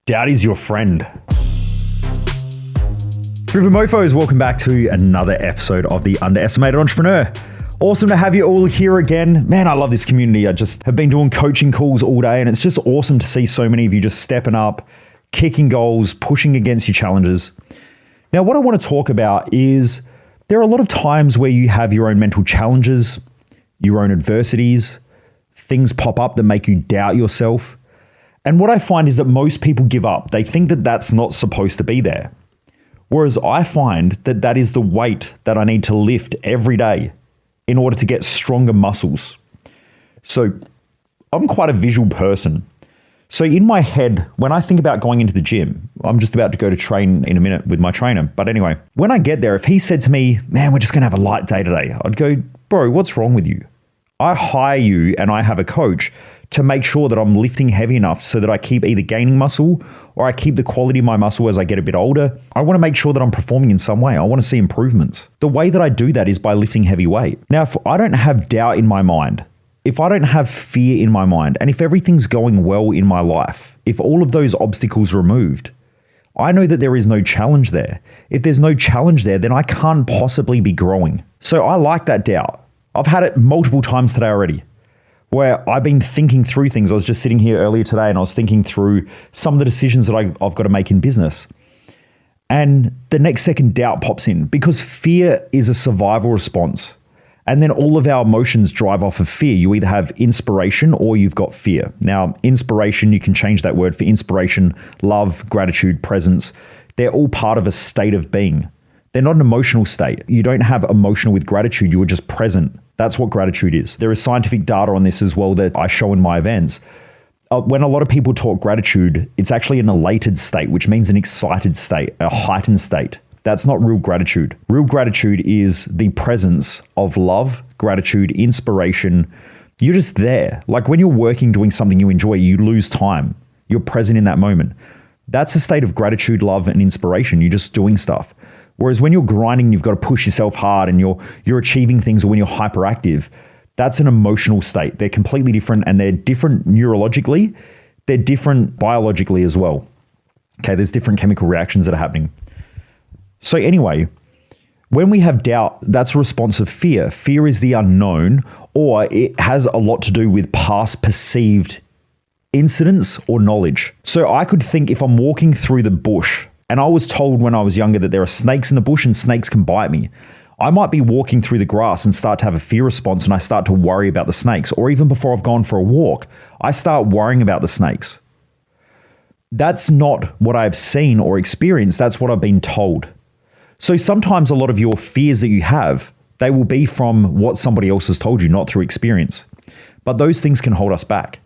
Doubt is your friend. Driven Mofos, welcome back to another episode of The Underestimated Entrepreneur. Awesome to have you all here again. Man, I love this community. I just have been doing coaching calls all day, and it's just awesome to see so many of you just stepping up, kicking goals, pushing against your challenges. Now, what I want to talk about is there are a lot of times where you have your own mental challenges, your own adversities, things pop up that make you doubt yourself. And what I find is that most people give up. They think that that's not supposed to be there. Whereas I find that that is the weight that I need to lift every day in order to get stronger muscles. So I'm quite a visual person. So in my head, when I think about going into the gym, I'm just about to go to train in a minute with my trainer. But anyway, when I get there, if he said to me, man, we're just going to have a light day today, I'd go, bro, what's wrong with you? I hire you and I have a coach to make sure that I'm lifting heavy enough so that I keep either gaining muscle or I keep the quality of my muscle as I get a bit older. I want to make sure that I'm performing in some way. I want to see improvements. The way that I do that is by lifting heavy weight. Now, if I don't have doubt in my mind, if I don't have fear in my mind, and if everything's going well in my life, if all of those obstacles are removed, I know that there is no challenge there. If there's no challenge there, then I can't possibly be growing. So I like that doubt. I've had it multiple times today already, where I've been thinking through things. I was just sitting here earlier today and I was thinking through some of the decisions that I've got to make in business. And the next second doubt pops in because fear is a survival response. And then all of our emotions drive off of fear. You either have inspiration or you've got fear. Now, inspiration, you can change that word for inspiration, love, gratitude, presence. They're all part of a state of being. They're not an emotional state. You don't have emotional with gratitude. You are just present. That's what gratitude is. There is scientific data on this as well that I show in my events. When a lot of people talk gratitude, it's actually an elated state, which means an excited state, a heightened state. That's not real gratitude. Real gratitude is the presence of love, gratitude, inspiration. You're just there. Like when you're working, doing something you enjoy, you lose time. You're present in that moment. That's a state of gratitude, love, and inspiration. You're just doing stuff. Whereas when you're grinding, you've got to push yourself hard and you're achieving things, or when you're hyperactive, that's an emotional state. They're completely different, and they're different neurologically. They're different biologically as well. Okay, there's different chemical reactions that are happening. So anyway, when we have doubt, that's a response of fear. Fear is the unknown, or it has a lot to do with past perceived incidents or knowledge. So I could think if I'm walking through the bush, and I was told when I was younger that there are snakes in the bush and snakes can bite me, I might be walking through the grass and start to have a fear response, and I start to worry about the snakes. Or even before I've gone for a walk, I start worrying about the snakes. That's not what I've seen or experienced. That's what I've been told. So sometimes a lot of your fears that you have, they will be from what somebody else has told you, not through experience. But those things can hold us back.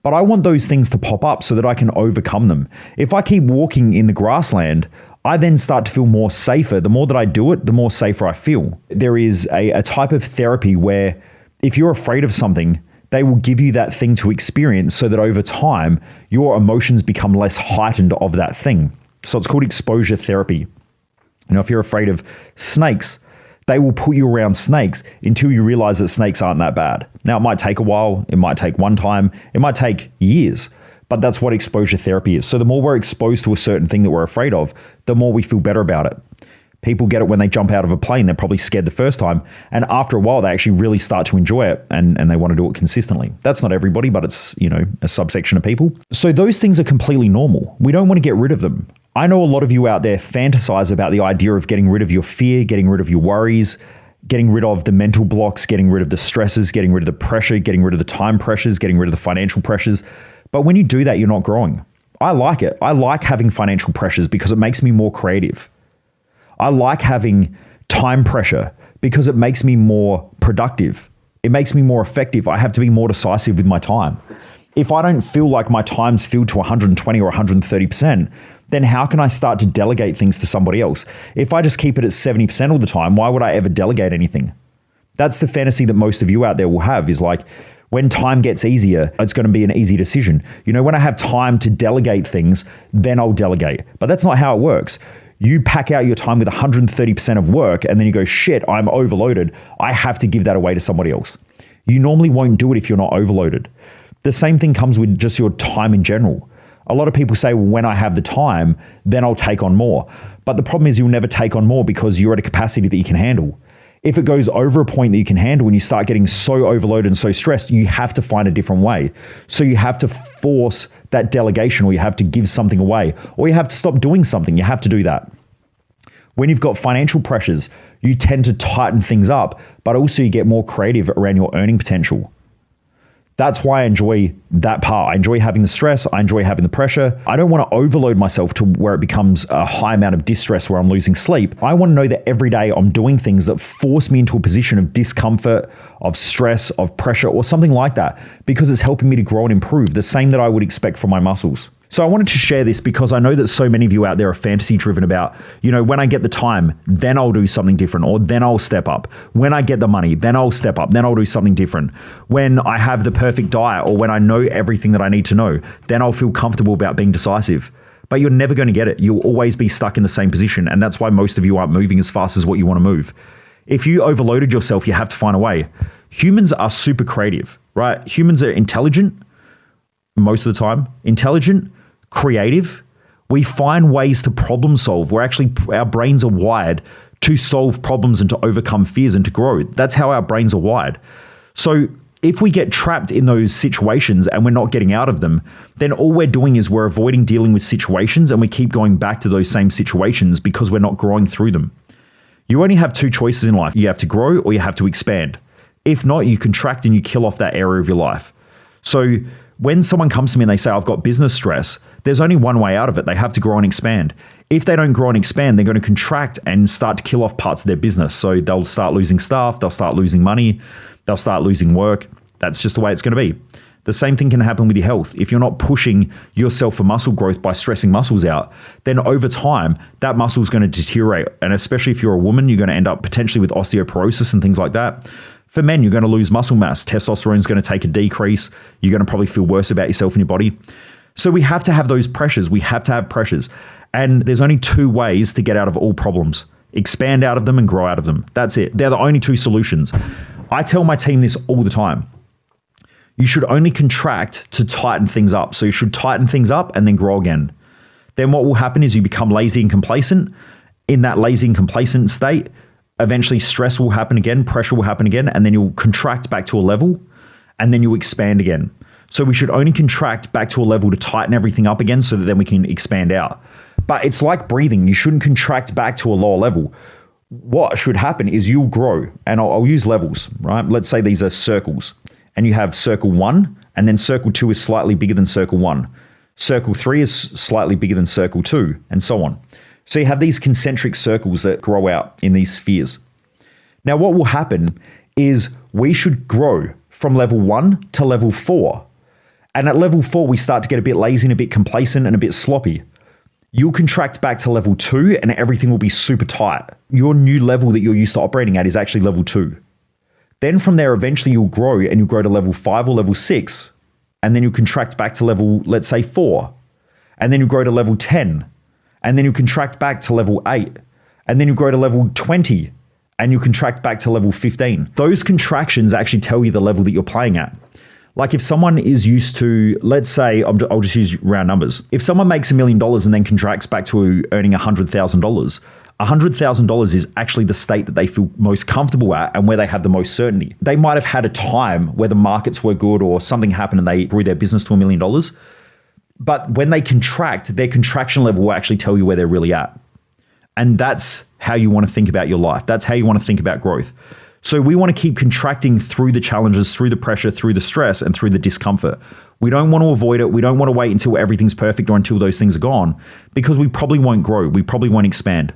But I want those things to pop up so that I can overcome them. If I keep walking in the grassland, I then start to feel more safer. The more that I do it, the more safer I feel. There is a type of therapy where if you're afraid of something, they will give you that thing to experience so that over time, your emotions become less heightened of that thing. So it's called exposure therapy. You know, if you're afraid of snakes, they will put you around snakes until you realize that snakes aren't that bad. Now, it might take a while. It might take one time. It might take years. But that's what exposure therapy is. So the more we're exposed to a certain thing that we're afraid of, the more we feel better about it. People get it when they jump out of a plane. They're probably scared the first time. And after a while, they actually really start to enjoy it and they want to do it consistently. That's not everybody, but it's, a subsection of people. So those things are completely normal. We don't want to get rid of them. I know a lot of you out there fantasize about the idea of getting rid of your fear, getting rid of your worries, getting rid of the mental blocks, getting rid of the stresses, getting rid of the pressure, getting rid of the time pressures, getting rid of the financial pressures. But when you do that, you're not growing. I like it. I like having financial pressures because it makes me more creative. I like having time pressure because it makes me more productive. It makes me more effective. I have to be more decisive with my time. If I don't feel like my time's filled to 120 or 130%, then how can I start to delegate things to somebody else? If I just keep it at 70% all the time, why would I ever delegate anything? That's the fantasy that most of you out there will have, is like, when time gets easier, it's going to be an easy decision. When I have time to delegate things, then I'll delegate. But that's not how it works. You pack out your time with 130% of work and then you go, shit, I'm overloaded. I have to give that away to somebody else. You normally won't do it if you're not overloaded. The same thing comes with just your time in general. A lot of people say, well, when I have the time, then I'll take on more. But the problem is you'll never take on more because you're at a capacity that you can handle. If it goes over a point that you can handle and you start getting so overloaded and so stressed, you have to find a different way. So you have to force that delegation, or you have to give something away, or you have to stop doing something. You have to do that. When you've got financial pressures, you tend to tighten things up, but also you get more creative around your earning potential. That's why I enjoy that part. I enjoy having the stress. I enjoy having the pressure. I don't want to overload myself to where it becomes a high amount of distress where I'm losing sleep. I want to know that every day I'm doing things that force me into a position of discomfort, of stress, of pressure, or something like that, because it's helping me to grow and improve, the same that I would expect from my muscles. So I wanted to share this because I know that so many of you out there are fantasy driven about, when I get the time, then I'll do something different, or then I'll step up. When I get the money, then I'll step up, then I'll do something different. When I have the perfect diet, or when I know everything that I need to know, then I'll feel comfortable about being decisive. But you're never going to get it. You'll always be stuck in the same position. And that's why most of you aren't moving as fast as what you want to move. If you overloaded yourself, you have to find a way. Humans are super creative, right? Humans are intelligent most of the time, creative. We find ways to problem solve. Our brains are wired to solve problems and to overcome fears and to grow. That's how our brains are wired. So if we get trapped in those situations and we're not getting out of them, then all we're doing is we're avoiding dealing with situations, and we keep going back to those same situations because we're not growing through them. You only have two choices in life. You have to grow or you have to expand. If not, you contract and you kill off that area of your life. So when someone comes to me and they say, I've got business stress, there's only one way out of it. They have to grow and expand. If they don't grow and expand, they're going to contract and start to kill off parts of their business. So they'll start losing staff, they'll start losing money, they'll start losing work. That's just the way it's going to be. The same thing can happen with your health. If you're not pushing yourself for muscle growth by stressing muscles out, then over time, that muscle is going to deteriorate. And especially if you're a woman, you're going to end up potentially with osteoporosis and things like that. For men, you're going to lose muscle mass. Testosterone is going to take a decrease. You're going to probably feel worse about yourself and your body. So we have to have those pressures. We have to have pressures. And there's only two ways to get out of all problems. Expand out of them and grow out of them. That's it. They're the only two solutions. I tell my team this all the time. You should only contract to tighten things up. So you should tighten things up and then grow again. Then what will happen is you become lazy and complacent. In that lazy and complacent state, eventually stress will happen again, pressure will happen again, and then you'll contract back to a level, and then you'll expand again. So we should only contract back to a level to tighten everything up again so that then we can expand out. But it's like breathing. You shouldn't contract back to a lower level. What should happen is you'll grow, and I'll use levels, right? Let's say these are circles, and you have circle 1, and then circle 2 is slightly bigger than circle 1. Circle 3 is slightly bigger than circle 2, and so on. So you have these concentric circles that grow out in these spheres. Now, what will happen is we should grow from level 1 to level 4. And at level 4, we start to get a bit lazy and a bit complacent and a bit sloppy. You'll contract back to level 2 and everything will be super tight. Your new level that you're used to operating at is actually level 2. Then from there, eventually you'll grow and you'll grow to level 5 or level 6. And then you'll contract back to level, let's say 4. And then you'll grow to level 10. And then you'll contract back to level 8. And then you'll grow to level 20. And you'll contract back to level 15. Those contractions actually tell you the level that you're playing at. Like if someone is used to, let's say, I'll just use round numbers. If someone makes $1 million and then contracts back to earning $100,000, $100,000 is actually the state that they feel most comfortable at and where they have the most certainty. They might have had a time where the markets were good or something happened and they grew their business to $1 million. But when they contract, their contraction level will actually tell you where they're really at. And that's how you want to think about your life. That's how you want to think about growth. So we want to keep contracting through the challenges, through the pressure, through the stress, and through the discomfort. We don't want to avoid it. We don't want to wait until everything's perfect or until those things are gone, because we probably won't grow. We probably won't expand.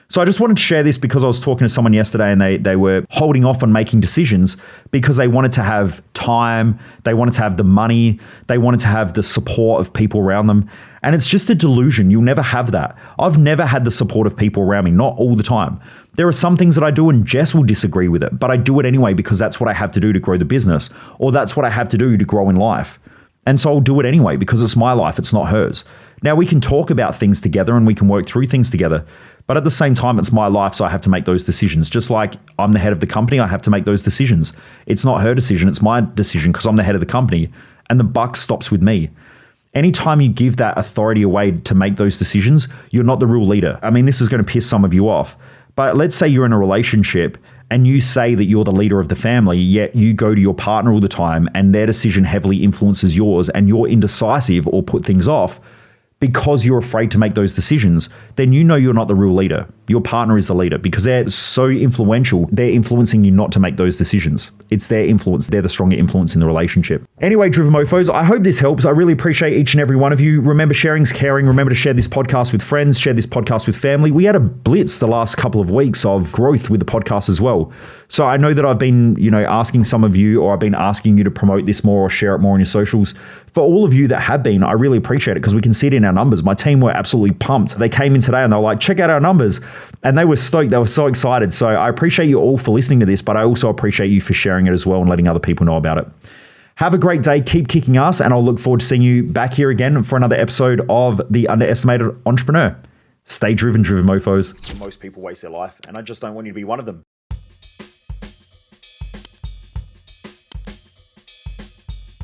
So I just wanted to share this because I was talking to someone yesterday and they were holding off on making decisions because they wanted to have time, they wanted to have the money, they wanted to have the support of people around them. And it's just a delusion. You'll never have that. I've never had the support of people around me, not all the time. There are some things that I do and Jess will disagree with it, but I do it anyway because that's what I have to do to grow the business, or that's what I have to do to grow in life. And so I'll do it anyway because it's my life, it's not hers. Now we can talk about things together and we can work through things together, but at the same time, it's my life, so I have to make those decisions. Just like I'm the head of the company, I have to make those decisions. It's not her decision, it's my decision because I'm the head of the company, and the buck stops with me. Anytime you give that authority away to make those decisions, you're not the real leader. I mean, this is going to piss some of you off, but let's say you're in a relationship and you say that you're the leader of the family, yet you go to your partner all the time and their decision heavily influences yours and you're indecisive or put things off because you're afraid to make those decisions, then you know you're not the real leader. Your partner is the leader because they're so influential. They're influencing you not to make those decisions. It's their influence. They're the stronger influence in the relationship. Anyway, Driven Mofos, I hope this helps. I really appreciate each and every one of you. Remember, sharing's caring. Remember to share this podcast with friends, share this podcast with family. We had a blitz the last couple of weeks of growth with the podcast as well. So I know that I've been, asking some of you, or I've been asking you to promote this more or share it more on your socials. For all of you that have been, I really appreciate it because we can see it in our numbers. My team were absolutely pumped. They came in today and they were like, check out our numbers. And they were stoked. They were so excited. So I appreciate you all for listening to this, but I also appreciate you for sharing it as well and letting other people know about it. Have a great day. Keep kicking ass. And I'll look forward to seeing you back here again for another episode of The Underestimated Entrepreneur. Stay driven, Driven Mofos. Most people waste their life, and I just don't want you to be one of them.